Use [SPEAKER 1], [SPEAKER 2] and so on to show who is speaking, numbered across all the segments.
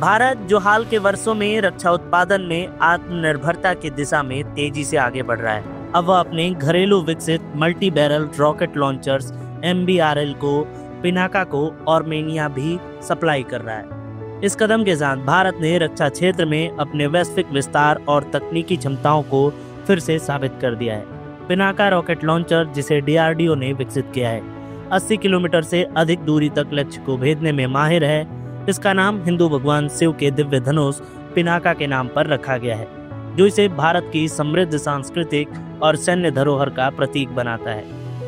[SPEAKER 1] भारत, जो हाल के वर्षों में रक्षा उत्पादन में आत्मनिर्भरता की दिशा में तेजी से आगे बढ़ रहा है, अब वह अपने घरेलू विकसित multi barrel rocket launchers MBRL को पिनाका को आर्मेनिया भी सप्लाई कर रहा है। इस कदम के साथ भारत ने रक्षा क्षेत्र में अपने वैश्विक विस्तार और तकनीकी क्षमताओं को फिर से साबित कर दिया है। पिनाका रॉकेट लॉन्चर, जिसे DRDO ने विकसित किया है, 80 किलोमीटर से अधिक दूरी तक लक्ष्य को भेजने में माहिर है। इसका नाम हिंदू भगवान शिव के दिव्य धनुष पिनाका के नाम पर रखा गया है, जो इसे भारत की समृद्ध सांस्कृतिक और सैन्य धरोहर का प्रतीक बनाता है।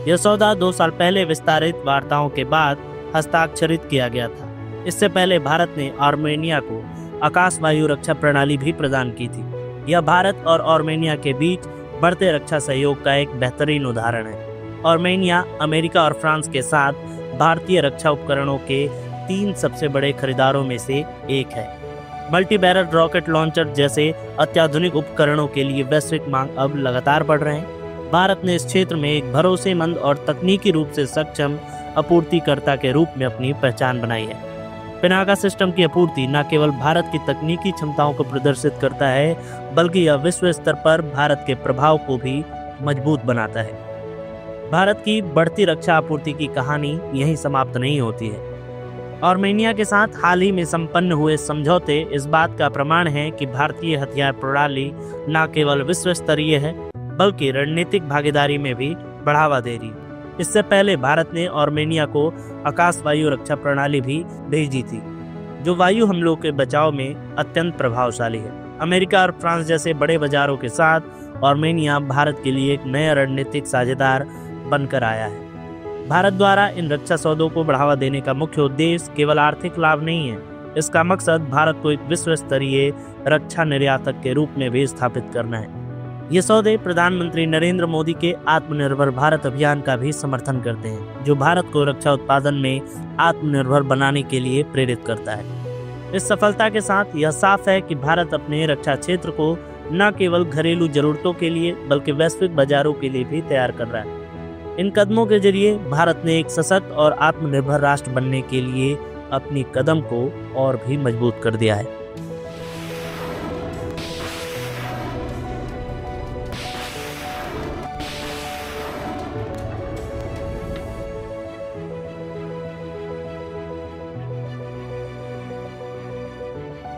[SPEAKER 1] यह सौदा 2 साल पहले विस्तारित वार्ताओं के बाद हस्ताक्षरित किया गया था। इससे पहले भारत ने आर्मेनिया को आकाश वायु रक्षा प्रणाली भी प्रदान की थी। यह भारत और आर्मेनिया के बीच बढ़ते रक्षा सहयोग का एक बेहतरीन उदाहरण है। आर्मेनिया अमेरिका और फ्रांस के साथ भारतीय रक्षा उपकरणों के 3 सबसे बड़े खरीदारों में से एक है। मल्टी बैरल रॉकेट लॉन्चर जैसे अत्याधुनिक उपकरणों के लिए वैश्विक मांग अब लगातार बढ़ रहे हैं। भारत ने इस क्षेत्र में एक भरोसेमंद और तकनीकी रूप से सक्षम आपूर्तिकर्ता के रूप में अपनी पहचान बनाई है। पिनाका सिस्टम की आपूर्ति न केवल भारत की तकनीकी क्षमताओं को प्रदर्शित करता है, बल्कि यह विश्व स्तर पर भारत के प्रभाव को भी मजबूत बनाता है। भारत की बढ़ती रक्षा आपूर्ति की कहानी यहीं समाप्त नहीं होती है। आर्मेनिया के साथ हाल ही में संपन्न हुए समझौते इस बात का प्रमाण है कि भारतीय हथियार प्रणाली न केवल विश्व स्तरीय है, बल्कि रणनीतिक भागीदारी में भी बढ़ावा दे रही है। इससे पहले भारत ने आर्मेनिया को आकाश वायु रक्षा प्रणाली भी भेजी थी, जो वायु हमलों के बचाव में अत्यंत प्रभावशाली है। अमेरिका और फ्रांस जैसे बड़े बाजारों के साथ आर्मेनिया भारत के लिए एक नया रणनीतिक साझेदार बनकर आया है। भारत द्वारा इन रक्षा सौदों को बढ़ावा देने का मुख्य उद्देश्य केवल आर्थिक लाभ नहीं है। इसका मकसद भारत को एक विश्व स्तरीय रक्षा निर्यातक के रूप में भी स्थापित करना है। ये सौदे प्रधानमंत्री नरेंद्र मोदी के आत्मनिर्भर भारत अभियान का भी समर्थन करते हैं, जो भारत को रक्षा उत्पादन में आत्मनिर्भर बनाने के लिए प्रेरित करता है। इस सफलता के साथ यह साफ है कि भारत अपने रक्षा क्षेत्र को न केवल घरेलू जरूरतों के लिए बल्कि वैश्विक बाजारों के लिए भी तैयार कर रहा है। इन कदमों के जरिए भारत ने एक सशक्त और आत्मनिर्भर राष्ट्र बनने के लिए अपनी कदम को और भी मजबूत कर दिया है।